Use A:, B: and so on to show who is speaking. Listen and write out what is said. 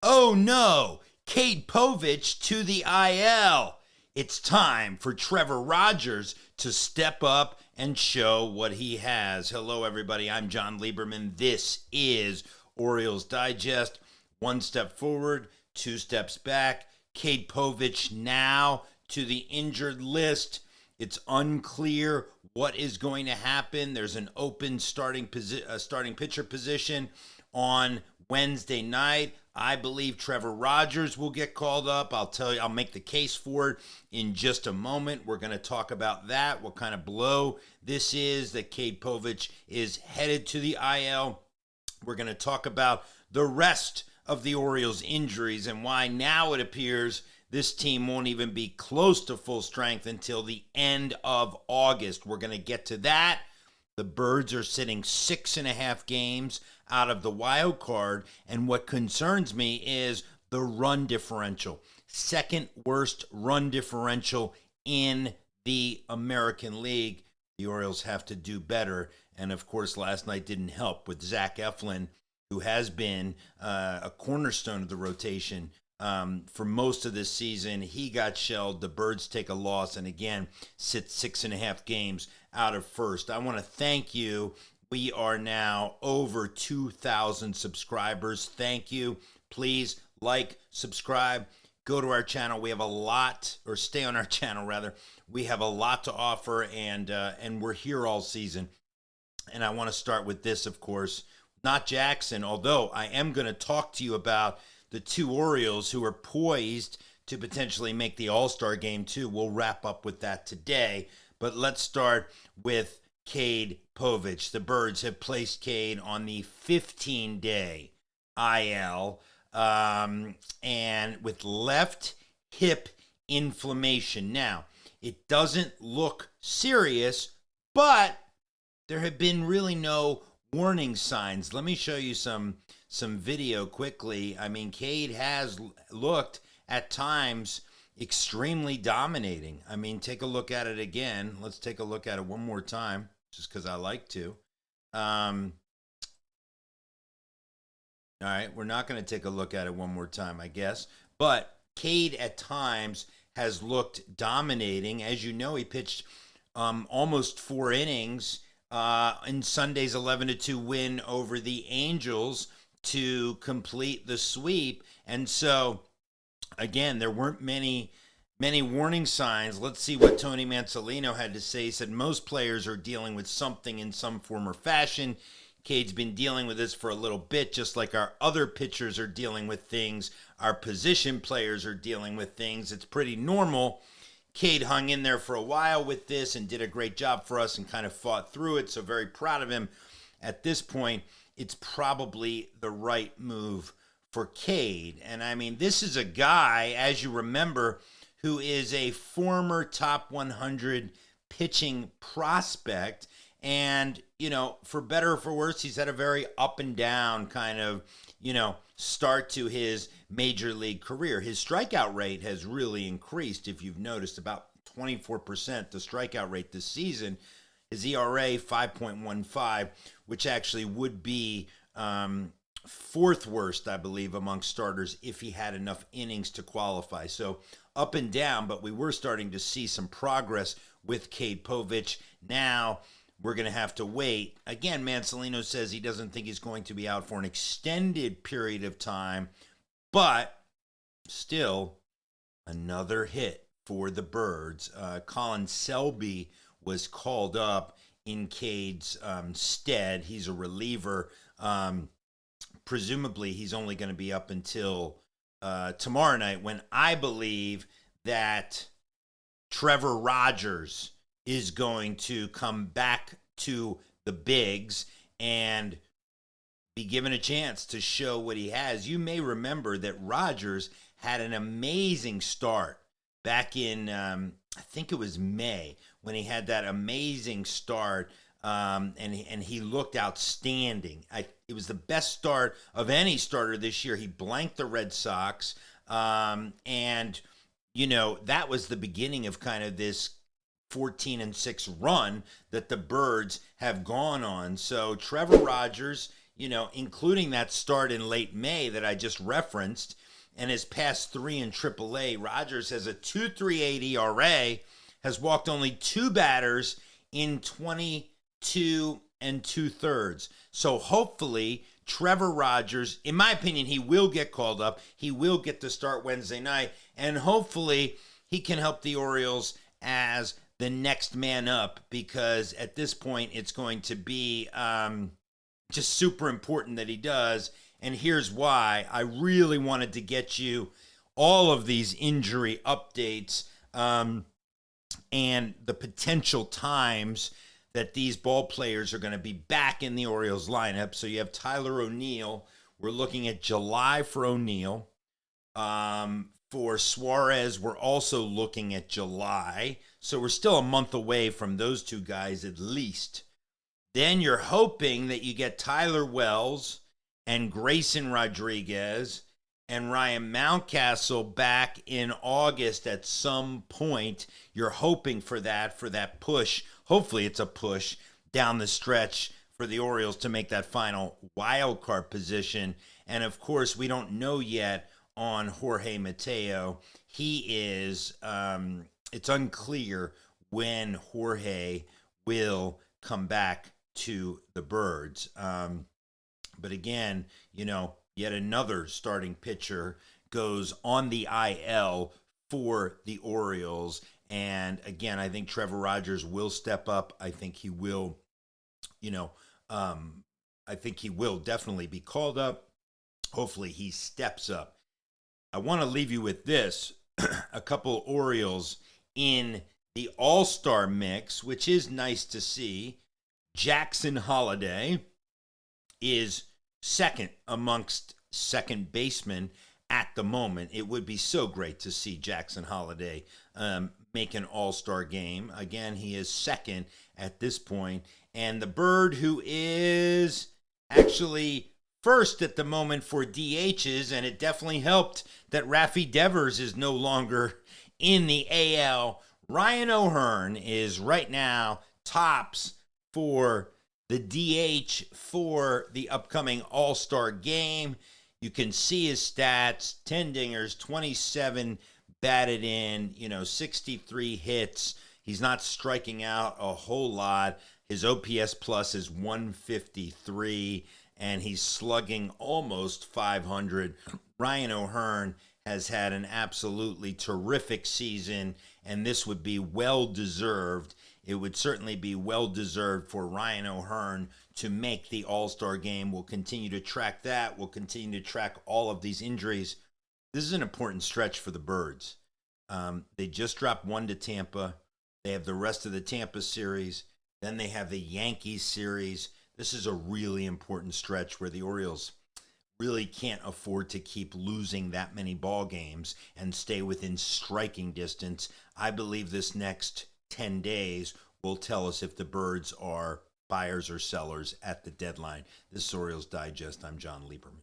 A: Oh no, Cade Povich to the IL. It's time for Trevor Rogers to step up and show what he has. Hello, everybody. I'm Jon Leiberman. This is Orioles Digest. One step forward, two steps back. Cade Povich now to the injured list. It's unclear what is going to happen. There's an open starting pitcher position on Wednesday night. I believe Trevor Rogers will get called up. I'll make the case for it in just a moment. We're going to talk about that, what kind of blow this is that Cade Povich is headed to the IL. We're going to talk about the rest of the Orioles injuries and why now it appears this team won't even be close to full strength until the end of August. We're going to get to that. The Birds are sitting 6.5 games out of the wild card, and what concerns me is the run differential. Second worst run differential in the American League. The Orioles have to do better, and of course last night didn't help with Zach Eflin, who has been a cornerstone of the rotation for most of this season. He got shelled. The Birds take a loss and again sit 6.5 games out of first. I want to thank you. We are now over 2,000 subscribers. Thank you. Please like, subscribe, go to our channel. We have a lot, or stay on our channel rather. We have a lot to offer, and we're here all season. And I want to start with this, of course, not Jackson, although I am going to talk to you about the two Orioles who are poised to potentially make the All-Star game too. We'll wrap up with that today. But let's start with Cade Povich. The Birds have placed Cade on the 15-day IL and with left hip inflammation. Now, it doesn't look serious, but there have been really no warning signs. Let me show you some video quickly. I mean, Cade has looked at times extremely dominating. I mean, take a look at it again. Let's take a look at it one more time, just because I like to. All right, we're not going to take a look at it one more time, I guess. But Cade at times has looked dominating. As you know, he pitched almost 4 innings in Sunday's 11-2 win over the Angels to complete the sweep. And so, again, there weren't many warning signs. Let's see what Tony Manelino had to say. He said most players are dealing with something in some form or fashion. Cade's been dealing with this for a little bit, just like our other pitchers are dealing with things. Our position players are dealing with things. It's pretty normal. Cade hung in there for a while with this and did a great job for us and kind of fought through it, so very proud of him. At this point, it's probably the right move for Cade. And I mean, this is a guy, as you remember, who is a former top 100 pitching prospect. And, you know, for better or for worse, he's had a very up and down kind of, start to his major league career. His strikeout rate has really increased. If you've noticed, about 24% the strikeout rate this season. His ERA 5.15, which actually would be fourth worst, I believe, among starters if he had enough innings to qualify. So up and down, but we were starting to see some progress with Cade Povich. Now we're going to have to wait. Again, Manelino says he doesn't think he's going to be out for an extended period of time, but still another hit for the Birds. Colin Selby was called up in Cade's stead. He's a reliever. Presumably, he's only going to be up until tomorrow night, when I believe that Trevor Rogers is going to come back to the bigs and be given a chance to show what he has. You may remember that Rogers had an amazing start back in, I think it was May, when he had that amazing start, and he looked outstanding. It was the best start of any starter this year. He blanked the Red Sox, and, that was the beginning of kind of this 14-6 run that the Birds have gone on. So Trevor Rogers, including that start in late May that I just referenced, and his past 3 in AAA. Rogers has a 2.38 ERA, has walked only 2 batters in 22 and 2/3. So hopefully Trevor Rogers, in my opinion, he will get called up. He will get to start Wednesday night, and hopefully he can help the Orioles as the next man up, because at this point it's going to be just super important that he does. And here's why. I really wanted to get you all of these injury updates and the potential times that these ball players are going to be back in the Orioles lineup. So you have Tyler O'Neill. We're looking at July for O'Neill. For Suarez, we're also looking at July. So we're still a month away from those 2 guys at least. Then you're hoping that you get Tyler Wells and Grayson Rodriguez and Ryan Mountcastle back in August at some point. You're hoping for that push. Hopefully it's a push down the stretch for the Orioles to make that final wild card position. And of course, we don't know yet on Jorge Mateo. He is, it's unclear when Jorge will come back to the Birds. But again, yet another starting pitcher goes on the IL for the Orioles. And again, I think Trevor Rogers will step up. I think he will, I think he will definitely be called up. Hopefully he steps up. I want to leave you with this. A couple Orioles in the All-Star mix, which is nice to see. Jackson Holliday is second amongst second basemen at the moment. It would be so great to see Jackson Holliday make an all-star game. Again, he is second at this point. And the Bird, who is actually first at the moment for DHs, and it definitely helped that Rafi Devers is no longer in the AL. Ryan O'Hearn is right now tops for the DH for the upcoming All-Star game. You can see his stats: 10 dingers, 27 batted in, 63 hits. He's not striking out a whole lot. His OPS plus is 153, and he's slugging almost 500. Ryan O'Hearn has had an absolutely terrific season, and this would be well-deserved. It would certainly be well-deserved for Ryan O'Hearn to make the All-Star game. We'll continue to track that. We'll continue to track all of these injuries. This is an important stretch for the Birds. They just dropped 1 to Tampa. They have the rest of the Tampa series. Then they have the Yankees series. This is a really important stretch where the Orioles really can't afford to keep losing that many ball games and stay within striking distance. I believe this next 10 days will tell us if the Birds are buyers or sellers at the deadline. This is Orioles Digest. I'm Jon Leiberman.